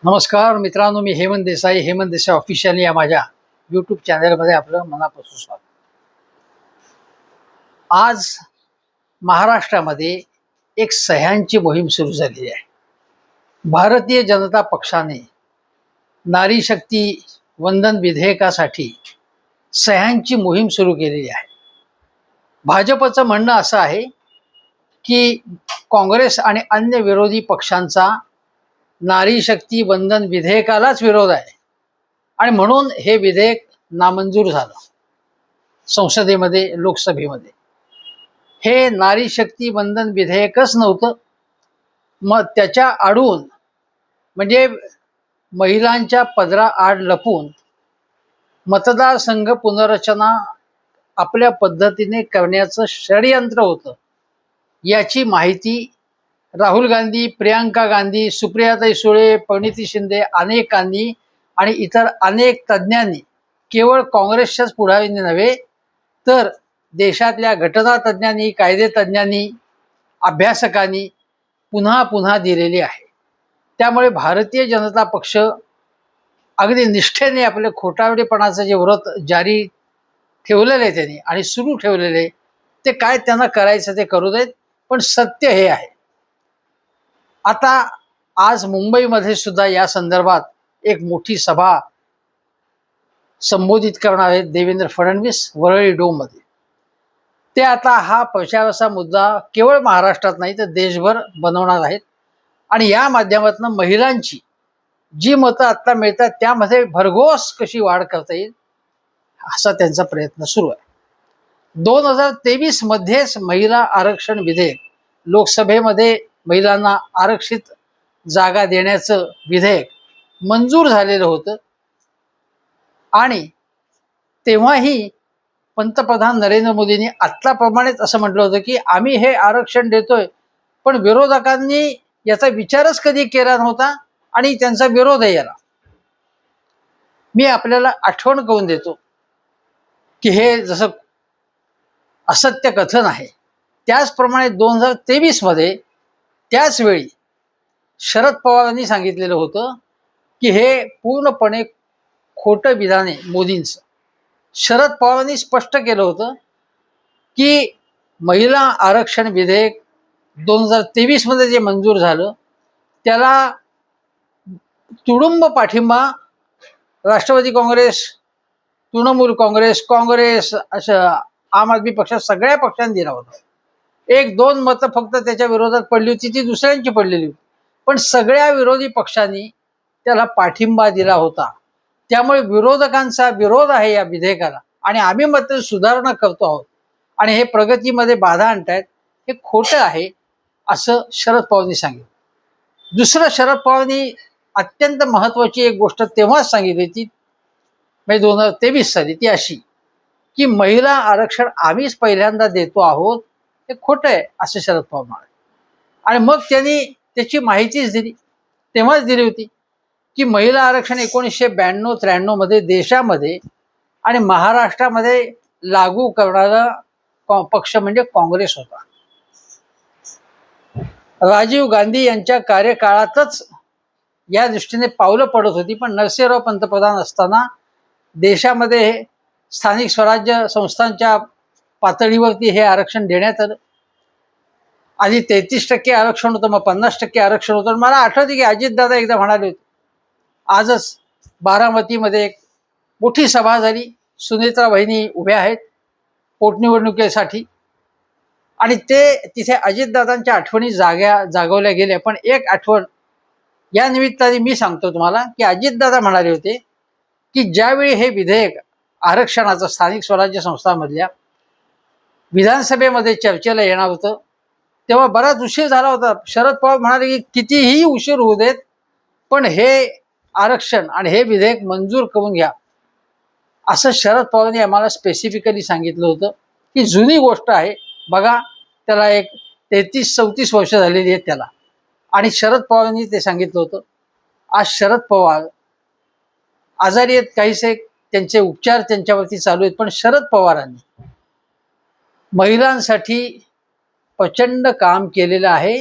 नमस्कार मित्रांनो, मी हेमंत देसाई ऑफिशियल या माझ्या यूट्यूब चॅनलमध्ये आपलं मनापासून स्वागत. आज महाराष्ट्रामध्ये एक सह्यांची मोहीम सुरू झालेली आहे. भारतीय जनता पक्षाने नारी शक्ती वंदन विधेयकासाठी सह्यांची मोहीम सुरू केलेली आहे. भाजपचं म्हणणं असं आहे की काँग्रेस आणि अन्य विरोधी पक्षांचा नारी शक्ती वंदन विधेयकालाच विरोध आहे आणि म्हणून हे विधेयक नामंजूर झालं संसदेमध्ये, लोकसभेमध्ये. हे नारी शक्ती वंदन विधेयकच नव्हतं, मग त्याच्या आडून म्हणजे महिलांच्या पदराआड लपून मतदारसंघ पुनर्रचना आपल्या पद्धतीने करण्याचं षडयंत्र होतं. याची माहिती राहुल गांधी, प्रियांका गांधी, सुप्रियाताई सुळे, परिणिती शिंदे अनेकांनी आणि इतर अनेक तज्ज्ञांनी, केवळ काँग्रेसच्याच पुढाऱ्यांनी नव्हे तर देशातल्या घटना तज्ज्ञांनी, कायदे तज्ज्ञांनी, अभ्यासकांनी पुन्हा पुन्हा दिलेली आहे. त्यामुळे भारतीय जनता पक्ष अगदी निष्ठेने आपले खोटारडेपणाचं जे व्रत जारी ठेवलेलं आहे त्यांनी आणि सुरू ठेवलेले, ते काय त्यांना करायचं ते करू देत, पण सत्य हे आहे. आता आज मुंबईमध्ये सुद्धा या संदर्भात एक मोठी सभा संबोधित करणार आहेत देवेंद्र फडणवीस वरळी डोममध्ये. ते आता हा प्रचाराचा मुद्दा केवळ महाराष्ट्रात नाही तर देशभर बनवणार आहेत आणि या माध्यमातून महिलांची जी मतं आत्ता मिळतात त्यामध्ये भरघोस कशी वाढ करता येईल असा त्यांचा प्रयत्न सुरू आहे. 2023 मध्येच महिला आरक्षण विधेयक लोकसभेमध्ये महिलांना आरक्षित जागा देण्याचं विधेयक मंजूर झालेलं होतं आणि तेव्हाही पंतप्रधान नरेंद्र मोदींनी आत्ताप्रमाणेच असं म्हटलं होतं की आम्ही हे आरक्षण देतोय, पण विरोधकांनी याचा विचारच कधी केला नव्हता आणि त्यांचा विरोध आहे याला. मी आपल्याला आठवण करून देतो की हे जसं असत्य कथन आहे त्याचप्रमाणे 2023 मध्ये त्याच वेळी शरद पवारांनी सांगितलेलं होतं की हे पूर्णपणे खोटं विधान आहे मोदींचं. शरद पवारांनी स्पष्ट केलं होतं की महिला आरक्षण विधेयक 2023 मध्ये जे मंजूर झालं त्याला तुडुंब पाठिंबा राष्ट्रवादी काँग्रेस, तृणमूल काँग्रेस असं आम आदमी पक्ष सगळ्या पक्षांनी दिला होता. 1-2 मतं फक्त त्याच्या विरोधात पडली होती, ती दुसऱ्यांची पडलेली होती, पण सगळ्या विरोधी पक्षांनी त्याला पाठिंबा दिला होता. त्यामुळे विरोधकांचा विरोध आहे या विधेयकाला आणि आम्ही मात्र सुधारणा करतो आहोत आणि हे प्रगतीमध्ये बाधा आणतायत, हे खोटं आहे असं शरद पवारांनी सांगितलं. दुसरं, शरद पवारांनी अत्यंत महत्वाची एक गोष्ट तेव्हाच सांगितली ती म्हणजे 2023 साली, ती अशी की महिला आरक्षण आम्हीच पहिल्यांदा देतो आहोत, हे खोटं आहे असं शरद पवार म्हणाले. आणि मग त्यांनी त्याची माहितीच दिली, तेव्हाच दिली होती की महिला आरक्षण 1992-93 मध्ये देशामध्ये आणि महाराष्ट्रामध्ये लागू करणारा पक्ष म्हणजे काँग्रेस होता. राजीव गांधी यांच्या कार्यकाळातच या दृष्टीने पावलं पडत होती, पण नरसिंहराव पंतप्रधान असताना देशामध्ये स्थानिक स्वराज्य संस्थांच्या पातळीवरती हे आरक्षण देण्यात आलं. आधी 33% आरक्षण होतं, मग 50% आरक्षण होतं. मला आठवते की अजितदादा एकदा म्हणाले होते, आजच बारामतीमध्ये एक मोठी सभा झाली, सुनेत्रा वहिनी उभ्या आहेत पोटनिवडणुकीसाठी आणि ते तिथे अजितदादांच्या आठवणी जागवल्या गेल्या. पण एक आठवण या निमित्ताने मी सांगतो तुम्हाला की अजितदादा म्हणाले होते की ज्यावेळी हे विधेयक आरक्षणाचं स्थानिक स्वराज्य संस्थांमधल्या विधानसभेमध्ये चर्चेला येणार होतं तेव्हा बराच उशीर झाला होता. शरद पवार म्हणाले की कितीही उशीर होऊ देत, पण हे आरक्षण आणि हे विधेयक मंजूर करून घ्या असं शरद पवारांनी आम्हाला स्पेसिफिकली सांगितलं होतं. ही जुनी गोष्ट आहे बघा, त्याला एक 33-34 वर्ष झालेली आहेत त्याला, आणि शरद पवारांनी ते सांगितलं होतं. आज शरद पवार आजारी आहेत, काहीसे त्यांचे उपचार त्यांच्यावरती चालू आहेत, पण शरद पवारांनी महिलांसाठी प्रचंड काम केलेलं आहे.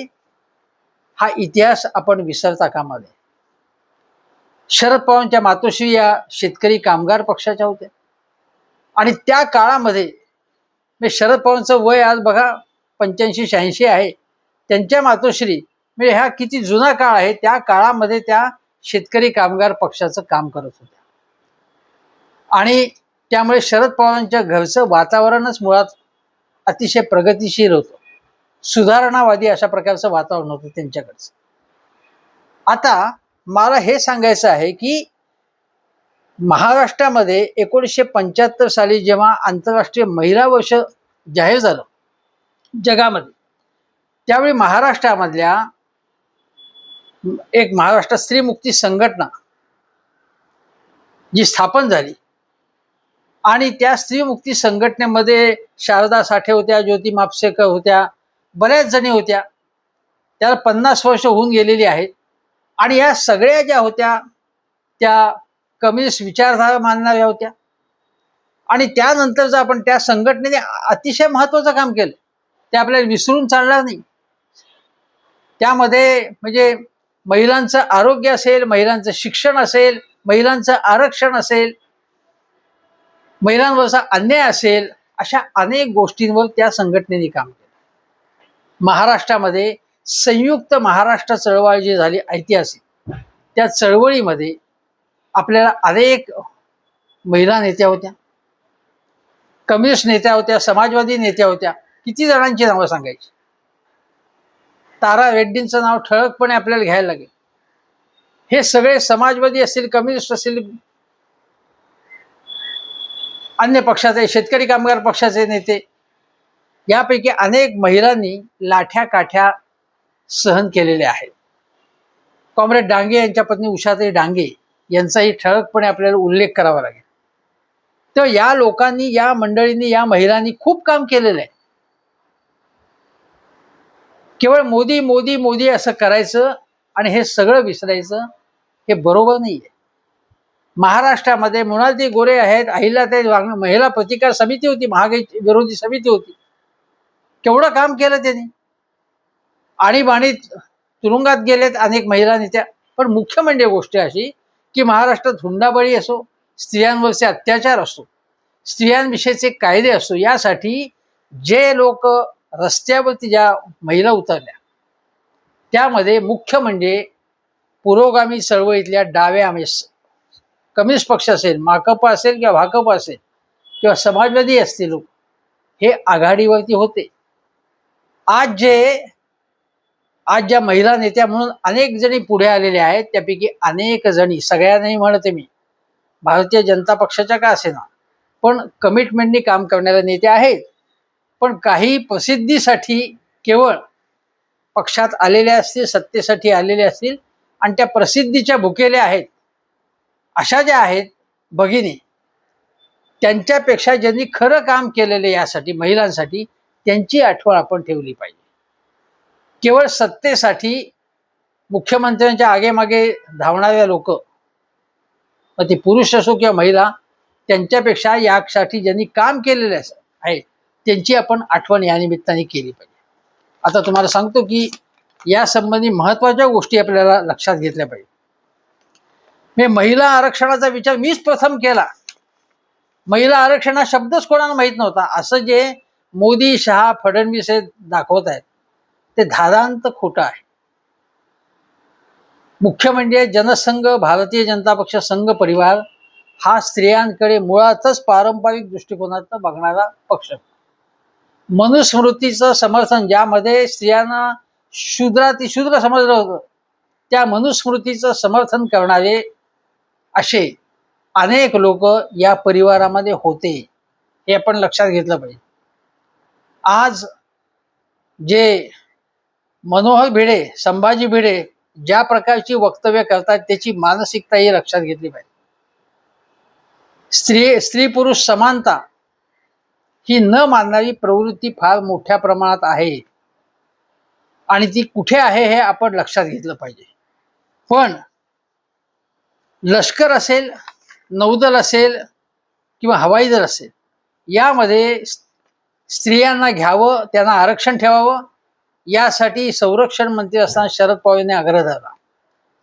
हा इतिहास आपण विसरता कामा नये. शरद पवारांच्या मातोश्री या शेतकरी कामगार पक्षाच्या होत्या. आणि त्या काळामध्ये म्हणजे शरद पवारांचं वय आज बघा 85-86 आहे. त्यांच्या मातोश्री म्हणजे हा किती जुना काळ आहे, त्या काळामध्ये त्या शेतकरी कामगार पक्षाचं काम करत होत्या. आणि त्यामुळे शरद पवारांच्या घरचं वातावरणच मुळात अतिशय प्रगतिशील होतं, सुधारणावादी अशा प्रकारचं वातावरण होतं त्यांच्याकडचं. आता मला हे सांगायचं आहे की महाराष्ट्रामध्ये 1975 साली जेव्हा आंतरराष्ट्रीय महिला वर्ष जाहीर झालं जगामध्ये, त्यावेळी महाराष्ट्रामधल्या एक महाराष्ट्र स्त्री मुक्ती संघटना जी स्थापन झाली आणि त्या स्त्री मुक्ती संघटनेमध्ये शारदा साठे होत्या, ज्योती मापसेकर होत्या, बऱ्याच जणी होत्या. त्याला 50 वर्ष होऊन गेलेली आहेत. आणि या सगळ्या ज्या होत्या त्या कम्युनिस्ट विचारधारा मानणाऱ्या होत्या. आणि त्यानंतरच आपण त्या संघटनेने अतिशय महत्वाचं काम केलं, ते आपल्याला विसरून चालणार नाही. त्यामध्ये म्हणजे महिलांचं आरोग्य असेल, महिलांचं शिक्षण असेल, महिलांचं आरक्षण असेल, महिलांवरचा अन्याय असेल, अशा अनेक गोष्टींवर त्या संघटनेने काम केलं. महाराष्ट्रामध्ये संयुक्त महाराष्ट्र चळवळ जी झाली ऐतिहासिक, त्या चळवळीमध्ये आपल्याला अनेक महिला नेत्या होत्या, कम्युनिस्ट नेत्या होत्या, समाजवादी नेत्या होत्या. किती जणांची नावं सांगायची? तारा रेड्डींचं नाव ठळकपणे आपल्याला घ्यायला लागेल. हे सगळे समाजवादी असतील, कम्युनिस्ट असतील, अन्य पक्षाचे, शेतकरी कामगार पक्षाचे नेते, यापैकी अनेक महिलांनी लाठ्या काठ्या सहन केलेले आहेत. कॉम्रेड डांगे यांच्या पत्नी उषाताई डांगे यांचाही ठळकपणे आपल्याला उल्लेख करावा लागेल. तर या लोकांनी, या मंडळींनी, या महिलांनी खूप काम केलेलं आहे. केवळ मोदी मोदी मोदी असं करायचं आणि हे सगळं विसरायचं, हे बरोबर नाहीये. महाराष्ट्रामध्ये मृणालिनी गोरे आहेत, अहिल्याताई वाघ महिला प्रतिकार समिती होती, महागाई विरोधी समिती होती. केवढं काम केलं त्यांनी. आणीबाणीत तुरुंगात गेलेत अनेक महिला नेत्या. पण मुख्य म्हणजे गोष्ट अशी की महाराष्ट्रात हुंडाबळी असो, स्त्रियांवरचे अत्याचार असो, स्त्रियांविषयीचे कायदे असो, यासाठी जे लोक रस्त्यावरती ज्या महिला उतरल्या, त्यामध्ये मुख्य म्हणजे पुरोगामी चळवळीतल्या डाव्या कम्युनिस्ट पक्ष असेल, माकपा असेल किंवा भाकपा असेल किंवा समाजवादी असतील लोक, हे आघाडीवरती होते. आज ज्या महिला नेत्या म्हणून अनेक जणी पुढे आलेल्या आहेत, त्यापैकी अनेक जणी, सगळ्या नाही म्हणते मी, भारतीय जनता पक्षाच्या का असेना, पण कमिटमेंटनी काम करणाऱ्या नेत्या आहेत. पण काही प्रसिद्धीसाठी केवळ पक्षात आलेल्या असतील, सत्तेसाठी आलेले असतील आणि त्या प्रसिद्धीच्या भुकेल्या आहेत, अशा ज्या आहेत भगिनी, त्यांच्यापेक्षा ज्यांनी खरं काम केलेले यासाठी महिलांसाठी, त्यांची आठवण आपण ठेवली पाहिजे. केवळ सत्तेसाठी मुख्यमंत्र्यांच्या आगेमागे धावणाऱ्या लोक, मग ते पुरुष असो किंवा महिला, त्यांच्यापेक्षा यासाठी ज्यांनी काम केलेले आहे त्यांची आपण आठवण या निमित्ताने केली पाहिजे. आता तुम्हाला सांगतो की या संबंधी महत्वाच्या गोष्टी आपल्याला लक्षात घेतल्या पाहिजे. मी महिला आरक्षणाचा विचार मीच प्रथम केला. महिला आरक्षण हा शब्दच कोणाला माहीत नव्हता. असं जे मोदी, शहा, फडणवीस हे दाखवत आहेत ते धादांत खोटं आहे. मुख्य म्हणजे जनसंघ, भारतीय जनता पक्ष, संघ परिवार हा स्त्रियांकडे मुळातच पारंपरिक दृष्टिकोनातून बघणारा पक्ष. मनुस्मृतीचं समर्थन, ज्यामध्ये स्त्रियांना शूद्र समजलं होतं, त्या मनुस्मृतीचं समर्थन करणारे असे अनेक लोक या परिवारामध्ये होते, हे आपण लक्षात घेतलं पाहिजे. आज जे मनोहर भिडे, संभाजी भिडे ज्या प्रकारची वक्तव्य करतात, त्याची मानसिकताही लक्षात घेतली पाहिजे. स्त्री पुरुष समानता ही न मानणारी प्रवृत्ती फार मोठ्या प्रमाणात आहे आणि ती कुठे आहे हे आपण लक्षात घेतलं पाहिजे. पण लष्कर असेल, नौदल असेल किंवा हवाई दल असेल, यामध्ये स्त्रियांना घ्यावं, त्यांना आरक्षण ठेवावं, यासाठी संरक्षण मंत्री असताना शरद पवार यांनी आग्रह धरला.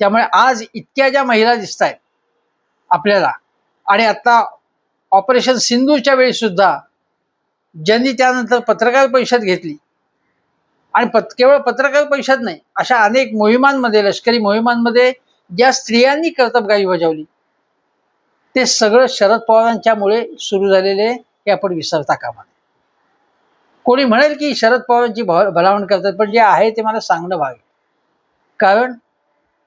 त्यामुळे आज इतक्या ज्या महिला दिसत आहेत आपल्याला, आणि आता ऑपरेशन सिंधूच्या वेळी सुद्धा ज्यांनी त्यानंतर पत्रकार परिषद घेतली, आणि केवळ पत्रकार परिषद नाही, अशा अनेक मोहिमांमध्ये, लष्करी मोहिमांमध्ये ज्या स्त्रियांनी कर्तबगारी बजावली, ते सगळं शरद पवारांच्यामुळे सुरू झालेले हे आपण विसरता कामा नये. कोणी म्हणेल की शरद पवारांची भलावण करतात, पण जे आहे ते मला सांगणं भाग आहे. कारण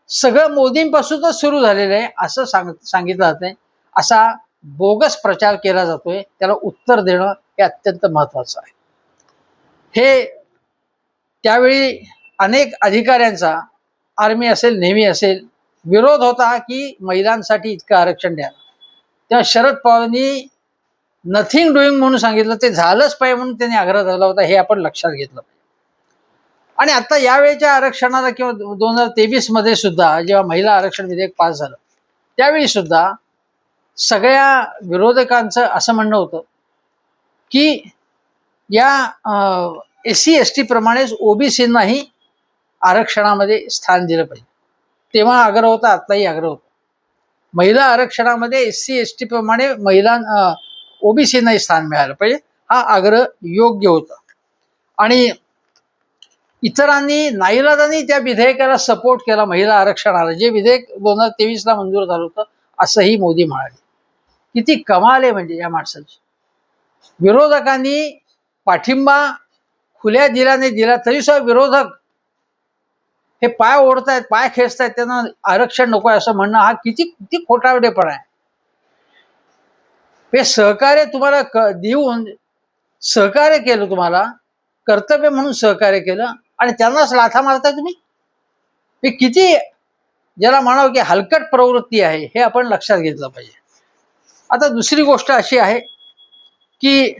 सगळं मोदींपासूनच सुरू झालेलं आहे असं सांगितलं जातंय. असा बोगस प्रचार केला जातोय. त्याला उत्तर देणं हे अत्यंत महत्वाचं आहे. हे त्यावेळी अनेक अधिकाऱ्यांचा, आर्मी असेल, नेव्ही असेल, विरोध होता की महिलांसाठी इतकं आरक्षण द्या. तेव्हा शरद पवारांनी नथिंग डुईंग म्हणून सांगितलं, ते झालंच पाहिजे म्हणून त्यांनी आग्रह धरला होता. हे आपण लक्षात घेतलं पाहिजे. आणि आता यावेळेच्या आरक्षणाला किंवा 2023 मध्ये सुद्धा जेव्हा महिला आरक्षण विधेयक पास झालं, त्यावेळी सुद्धा सगळ्या विरोधकांचं असं म्हणणं होतं की या SC ST प्रमाणेच OBCंनाही आरक्षणामध्ये स्थान दिलं पाहिजे. तेव्हा आग्रह होता, आताही आग्रह होता. महिला आरक्षणामध्ये SC ST प्रमाणे OBCंनाही स्थान मिळालं पाहिजे, हा आग्रह योग्य होता. आणि इतरांनी नाईलाजाने त्या विधेयकाला सपोर्ट केला, महिला आरक्षणाला, जे विधेयक 2023 ला मंजूर झालं होतं, असंही मोदी म्हणाले. किती कमाल आहे म्हणजे या माणसाची. विरोधकांनी पाठिंबा खुल्या दिलाने दिला, तरी सुद्धा विरोधक हे पाय ओढतायत, पाय खेचतायत, त्यांना आरक्षण नको असं म्हणणं हा किती किती खोटारडेपणा आहे. हे सहकार्य तुम्हाला देऊन सहकार्य केलं, तुम्हाला कर्तव्य म्हणून सहकार्य केलं, आणि त्यांनाच लाथा मारताय तुम्ही. हे किती, ज्याला म्हणावं की हलकट प्रवृत्ती आहे, हे आपण लक्षात घेतलं पाहिजे. आता दुसरी गोष्ट अशी आहे की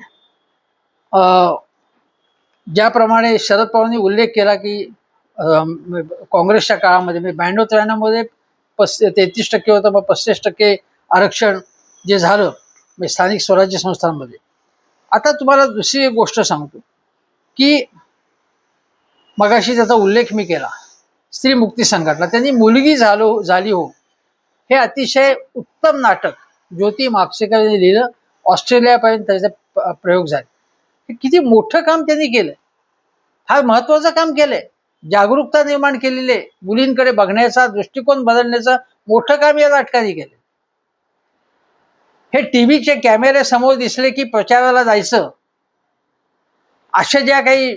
ज्याप्रमाणे शरद पवारांनी उल्लेख केला की काँग्रेसच्या काळामध्ये 92-93 मध्ये 33% होतं, मग 35% आरक्षण जे झालं स्थानिक स्वराज्य संस्थांमध्ये. आता तुम्हाला दुसरी एक गोष्ट सांगतो की मगाशी त्याचा उल्लेख मी केला, स्त्री मुक्ती संघटना, त्यांनी मुलगी झाली हो हे अतिशय उत्तम नाटक ज्योती म्हापसेकर यांनी लिहिलं. ऑस्ट्रेलियापर्यंत त्याचा प्रयोग झाले. हे किती मोठं काम त्यांनी केलंय, फार महत्वाचं काम केलंय. जागरूकता निर्माण केलेली आहे, मुलींकडे बघण्याचा दृष्टिकोन बदलण्याचं मोठं काम या नाटकाने केलं. हे टीव्हीचे कॅमेरे समोर दिसले की प्रचाराला जायचं, अशा ज्या काही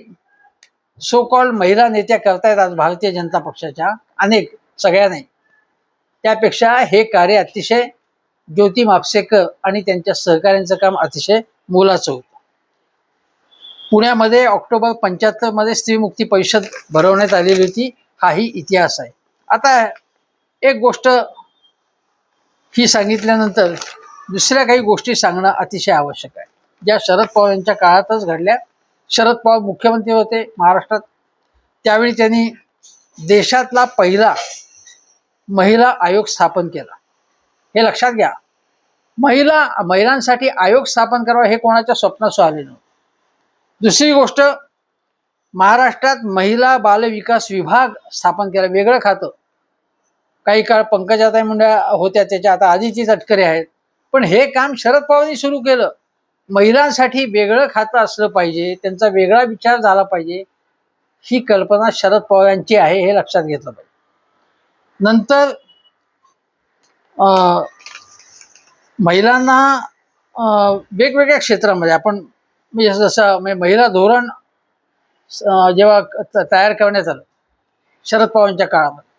सो कॉल्ड महिला नेत्या करतायत आज भारतीय जनता पक्षाच्या, अनेक, सगळ्या नाही, त्यापेक्षा हे कार्य अतिशय ज्योती म्हापसेकर आणि त्यांच्या सहकाऱ्यांचं काम अतिशय मोलाचं होतं. पुण्यामध्ये ऑक्टोबर 75 मध्ये स्त्री मुक्ती परिषद भरवण्यात आलेली होती. हाही इतिहास आहे. आता एक गोष्ट ही सांगितल्यानंतर दुसऱ्या काही गोष्टी सांगणं अतिशय आवश्यक आहे, ज्या शरद पवार यांच्या काळातच घडल्या. शरद पवार मुख्यमंत्री होते महाराष्ट्रात, त्यावेळी त्यांनी देशातला पहिला महिला आयोग स्थापन केला. हे लक्षात घ्या, महिलांसाठी आयोग स्थापन करावा हे कोणाच्या स्वप्नात आले नव्हते. दुसरी गोष्ट, महाराष्ट्रात महिला बाल विकास विभाग स्थापन केला, वेगळं खातं. काही काळ पंकजाताई मुंडे होत्या, त्याच्या आता आदिती तटकरे आहेत, पण हे काम शरद पवारांनी सुरू केलं. महिलांसाठी वेगळं खातं असलं पाहिजे, त्यांचा वेगळा विचार झाला पाहिजे, ही कल्पना शरद पवारांची आहे, हे लक्षात घेतलं पाहिजे. नंतर महिलांना वेगवेगळ्या क्षेत्रामध्ये आपण जसं महिला धोरण जेव्हा तयार करण्यात आलं शरद पवारांच्या काळामध्ये,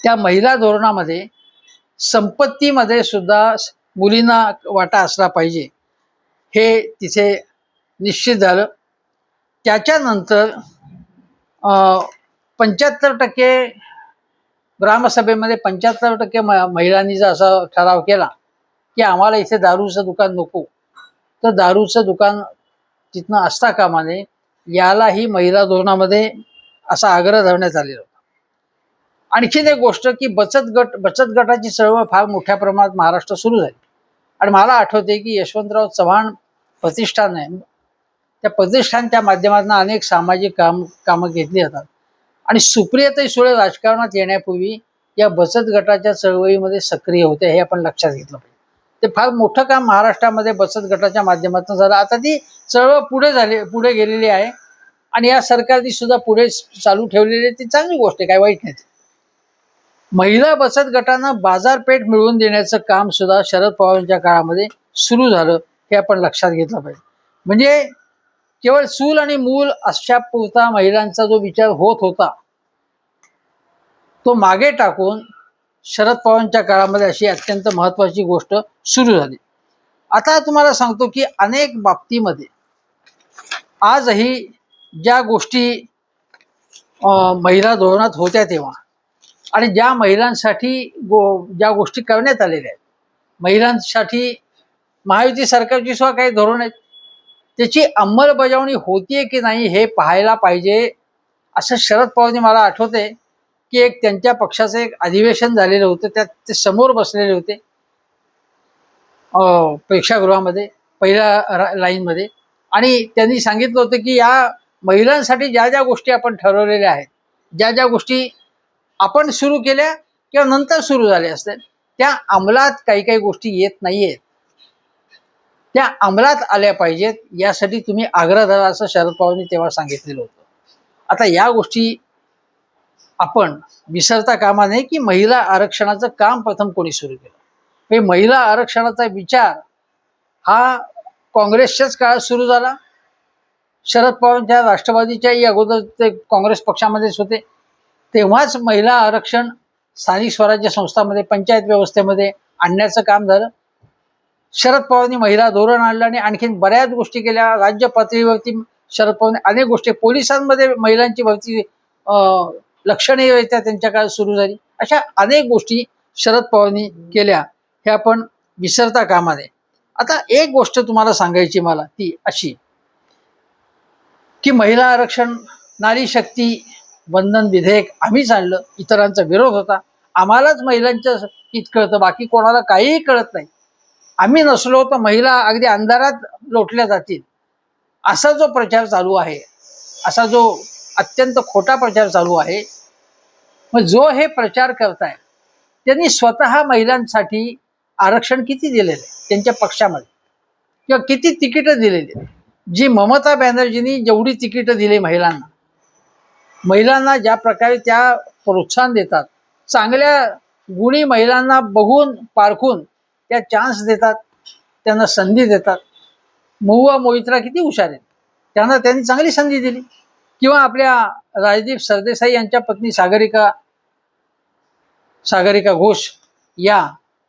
त्या महिला धोरणामध्ये संपत्तीमध्ये सुद्धा मुलींना वाटा असला पाहिजे, हे तिथे निश्चित झालं. त्याच्यानंतर 75% ग्रामसभेमध्ये 75% महिलांनी जर असा ठराव केला की आम्हाला इथे दारूचं दुकान नको, तर दारूचं दुकान तिथनं असता कामा नये, यालाही महिला धोरणामध्ये असा आग्रह धरण्यात आलेला होता. आणखीन एक गोष्ट की बचत गटाची चळवळ फार मोठ्या प्रमाणात महाराष्ट्रात सुरू झाली. आणि मला आठवते की यशवंतराव चव्हाण प्रतिष्ठान आहे, त्या प्रतिष्ठानच्या माध्यमातून अनेक सामाजिक कामं घेतली जातात. आणि सुप्रियाताई सुळे राजकारणात येण्यापूर्वी या बचत गटाच्या चळवळीमध्ये सक्रिय होत्या, हे आपण लक्षात घेतलं पाहिजे. ते फार मोठं काम महाराष्ट्रामध्ये बचत गटाच्या माध्यमातून झालं. आता ती चळवळ पुढे गेलेली आहे आणि या सरकारने सुद्धा पुढे चालू ठेवलेली आहे. ती चांगली गोष्ट आहे, काही वाईट नाही. महिला बचत गटांना बाजारपेठ मिळवून देण्याचं काम सुद्धा शरद पवारांच्या काळामध्ये सुरू झालं, हे आपण लक्षात घेतलं पाहिजे. म्हणजे केवळ चूल आणि मूल अशा पुरता महिलांचा जो विचार होत होता तो मागे टाकून शरद पवारांच्या काळामध्ये अशी अत्यंत महत्वाची गोष्ट सुरू झाली. आता तुम्हाला सांगतो की अनेक बाबतीमध्ये आजही ज्या गोष्टी महिला धोरणात होत्या तेव्हा आणि ज्या महिलांसाठी ज्या गोष्टी करण्यात आलेल्या आहेत, महिलांसाठी महायुती सरकारची सुद्धा काही धोरण आहेत, त्याची अंमलबजावणी होतीये की नाही हे पाहायला पाहिजे. असं शरद पवारांनी, मला आठवते की एक त्यांच्या पक्षाचं एक अधिवेशन झालेलं होतं, त्यात ते समोर बसलेले होते प्रेक्षागृहामध्ये पहिल्या लाईनमध्ये, आणि त्यांनी सांगितलं होतं की या महिलांसाठी ज्या ज्या गोष्टी आपण ठरवलेल्या आहेत, ज्या ज्या गोष्टी आपण सुरू केल्या किंवा नंतर सुरू झाल्या असतील, त्या अंमलात काही काही गोष्टी येत नाहीयेत, त्या अंमलात आल्या पाहिजेत, यासाठी तुम्ही आग्रह धरा, असं शरद पवारांनी तेव्हा सांगितलेलं होतं. आता या गोष्टी आपण विसरता कामा नये की महिला आरक्षणाचं काम प्रथम कोणी सुरू केलं. हे महिला आरक्षणाचा विचार हा काँग्रेसच्याच काळात सुरू झाला. शरद पवारांच्या राष्ट्रवादीच्या अगोदर ते काँग्रेस पक्षामध्येच होते, तेव्हाच महिला आरक्षण स्थानिक स्वराज्य संस्थांमध्ये, पंचायत व्यवस्थेमध्ये आणण्याचं काम झालं. शरद पवारांनी महिला धोरण आणलं आणि आणखीन बऱ्याच गोष्टी केल्या. राज्य पातळीवरती शरद पवारांनी अनेक गोष्टी, पोलिसांमध्ये महिलांची भरती लक्षणीयरित्या त्यांच्या काळात सुरू झाली. अशा अनेक गोष्टी शरद पवारांनी केल्या, हे आपण विसरता कामा नये. आता एक गोष्ट तुम्हाला सांगायची मला, ती अशी की महिला आरक्षण, नारी शक्ती वंदन विधेयक आम्हीच आणलं, इतरांचा विरोध होता. आम्हालाच महिलांचं हित कळतं, बाकी कोणाला काहीही कळत नाही. आम्ही नसलो तर महिला अगदी अंधारात लोटल्या जातील, असा जो प्रचार चालू आहे, असा जो अत्यंत खोटा प्रचार चालू आहे. मग जो हे प्रचार करताय त्यांनी स्वतः महिलांसाठी आरक्षण किती दिलेलं आहे त्यांच्या पक्षामध्ये, किंवा किती तिकीटं दिलेली आहेत? जी ममता बॅनर्जींनी जेवढी तिकीटं दिली महिलांना ज्या प्रकारे त्या प्रोत्साहन देतात, चांगल्या गुणी महिलांना बघून पारखून त्या चान्स देतात, त्यांना संधी देतात. महुआ मोहित्रा किती हुशार आहेत, त्यांनी चांगली संधी दिली. किंवा आपल्या राजदीप सरदेसाई यांच्या पत्नी सागरिका घोष,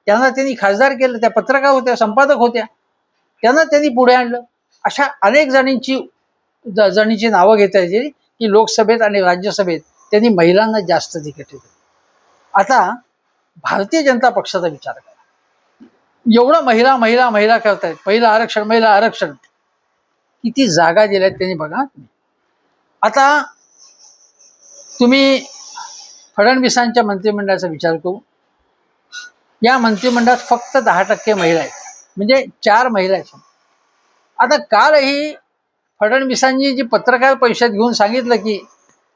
त्यांना त्यांनी खासदार केलं, त्या पत्रकार होत्या, संपादक होत्या, त्यांनी पुढे आणलं. अशा अनेक जणींची नावं घेता येतील की लोकसभेत आणि राज्यसभेत त्यांनी महिलांना जास्त तिकीट दिली. आता भारतीय जनता पक्षाचा विचार करा, एवढं महिला महिला महिला करतायत, महिला आरक्षण, किती जागा दिल्यात त्यांनी बघा. आता तुम्ही फडणवीसांच्या मंत्रिमंडळाचा विचार करू, या मंत्रिमंडळात फक्त 10% महिला आहेत, म्हणजे 4 महिला आहेत. आता कालही फडणवीसांनी जी पत्रकार परिषद घेऊन सांगितलं की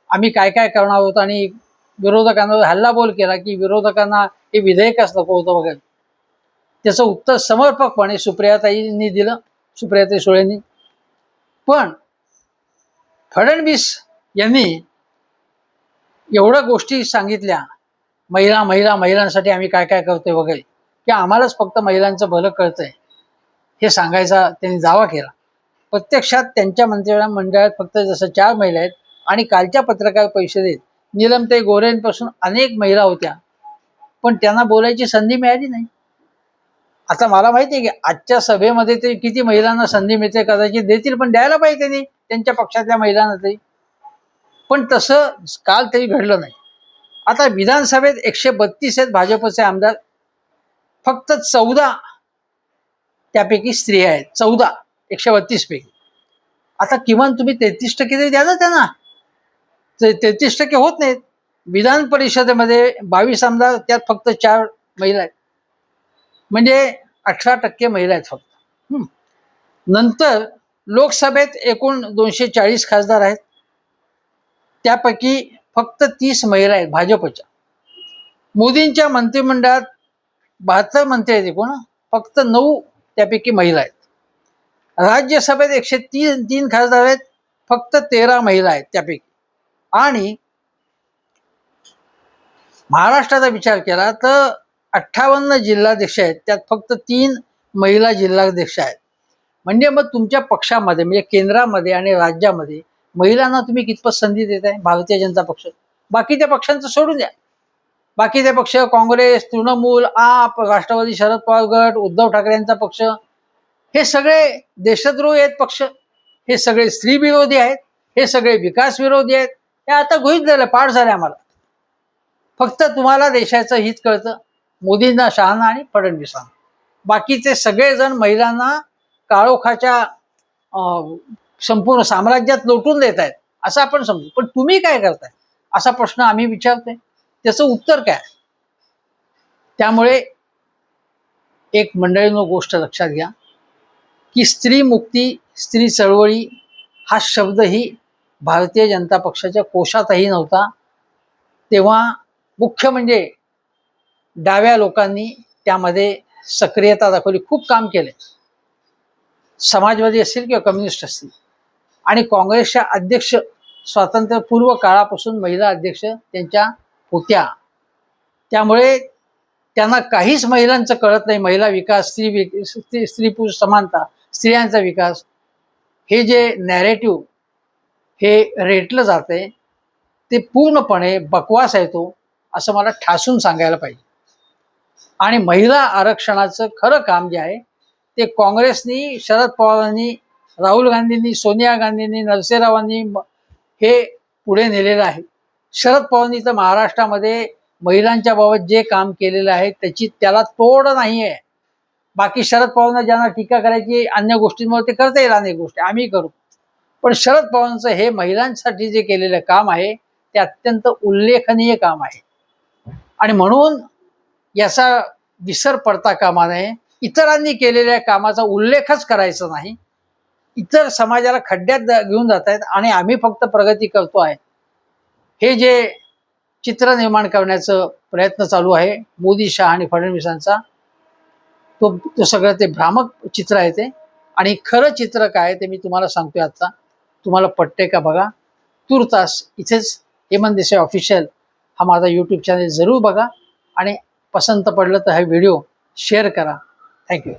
आम्ही काय काय करणार आहोत, आणि विरोधकांना हल्लाबोल केला की विरोधकांना हे विधेयकच नको होतं वगैरे, त्याचं उत्तर समर्पकपणे सुप्रियाताईंनी दिलं, सुप्रियाताई सुळेंनी. पण फडणवीस यांनी एवढ्या गोष्टी सांगितल्या, महिलांसाठी आम्ही काय काय करतोय वगैरे, की आम्हालाच फक्त महिलांचं भलं कळतंय हे सांगायचा त्यांनी दावा केला. प्रत्यक्षात त्यांच्या मंत्रिमंडळात फक्त जसं 4 महिला आहेत, आणि कालच्या पत्रकार परिषदेत नीलमताई गोऱ्हेंपासून अनेक महिला होत्या, पण त्यांना बोलायची संधी मिळाली नाही. आता मला माहिती आहे की आजच्या सभेमध्ये ते किती महिलांना संधी मिळते, कदाचित देतील, पण द्यायला पाहिजे त्यांनी त्यांच्या पक्षातल्या महिलांना तरी. पण तसं काल तरी घडलं नाही. आता विधानसभेत 132 आहेत भाजपचे आमदार, फक्त 14 त्यापैकी स्त्रिया आहेत, 14 132 पैकी. आता किमान तुम्ही 33% तरी द्या ना त्यांना. 33% होत नाहीत. विधान परिषदेमध्ये 22 आमदार, त्यात फक्त 4 महिला आहेत, म्हणजे 18% महिला आहेत फक्त. नंतर लोकसभेत एकूण 240 खासदार आहेत, त्यापैकी फक्त 30 महिला आहेत भाजपच्या. मोदींच्या मंत्रिमंडळात 72 मंत्री आहेत एकूण, फक्त 9 त्यापैकी महिला आहेत. राज्यसभेत 103 खासदार आहेत, फक्त 13 महिला आहेत त्यापैकी. आणि महाराष्ट्राचा विचार केला तर 58 जिल्हाध्यक्ष आहेत, त्यात फक्त 3 महिला जिल्हाध्यक्ष आहेत. म्हणजे मग तुमच्या पक्षामध्ये म्हणजे केंद्रामध्ये आणि राज्यामध्ये महिलांना तुम्ही कितपत संधी देताय? भारतीय जनता पक्ष, बाकीच्या पक्षांचं सोडून द्या. बाकीचे पक्ष काँग्रेस, तृणमूल, आप, राष्ट्रवादी शरद पवार गट, उद्धव ठाकरे यांचा पक्ष, हे सगळे देशद्रोही आहेत पक्ष, हे सगळे स्त्री विरोधी आहेत, हे सगळे विकास विरोधी आहेत. हे आता गृहीत झालं, पाठ झालं आम्हाला. फक्त तुम्हाला देशाचं हित कळतं, मोदींना, शहांना आणि फडणवीसांना. बाकीचे सगळेजण महिलांना काळोखाच्या संपूर्ण साम्राज्यात लोटून देत आहेत असं आपण समजू. पण तुम्ही काय करताय असा प्रश्न आम्ही विचारतोय, त्याचं उत्तर काय? त्यामुळे एक मंडळींनो गोष्ट लक्षात घ्या की स्त्री मुक्ती, स्त्री चळवळी हा शब्दही भारतीय जनता पक्षाच्या कोशातही नव्हता. तेव्हा मुख्य म्हणजे डाव्या लोकांनी त्यामध्ये सक्रियता दाखवली, खूप काम केले. समाजवादी असतील किंवा कम्युनिस्ट असतील. आणि काँग्रेसच्या अध्यक्ष स्वातंत्र्यपूर्व काळापासून महिला अध्यक्ष त्यांच्या होत्या. त्यामुळे त्यांना काहीच महिलांचं कळत नाही. महिला विकास, स्त्री पुरुष समानता, स्त्रियांचा विकास, हे जे नॅरेटिव्ह हे रेटलं जाते ते पूर्णपणे बकवास आहे तो, असं मला ठासून सांगायला पाहिजे. आणि महिला आरक्षणाचं खरं काम जे आहे ते काँग्रेसनी, शरद पवारांनी, राहुल गांधींनी, सोनिया गांधींनी, नरसिंहरावांनी हे पुढे नेलेलं आहे. शरद पवारांनी तर महाराष्ट्रामध्ये महिलांच्या बाबत जे काम केलेलं आहे त्याला तोड नाही आहे. बाकी शरद पवारांना ज्यांना टीका करायची अन्य गोष्टींमुळे ते करता येईल, अनेक गोष्टी आम्ही करू. पण शरद पवारांचं हे महिलांसाठी जे केलेलं काम आहे ते अत्यंत उल्लेखनीय काम आहे. आणि म्हणून याचा विसर पडता कामा नये. इतरांनी केलेल्या कामाचा उल्लेखच करायचा नाही. इतर समाजाला खड्ड्यात घेऊन जात आहेत आणि आम्ही फक्त प्रगती करतो आहे, हे जे चित्र निर्माण करण्याचं प्रयत्न चालू आहे मोदी, शहा आणि फडणवीसांचा, तो सगळं ते भ्रामक चित्र आहे ते. आणि खरं चित्र काय ते मी तुम्हाला सांगतोय आता. तुम्हाला पटते का बघा. तुर्तास इथेच हेमंत देसाई ऑफिशियल हा माझा यूट्यूब चॅनल जरूर बघा आणि पसंत पडलं तर हा व्हिडिओ शेअर करा. थँक्यू.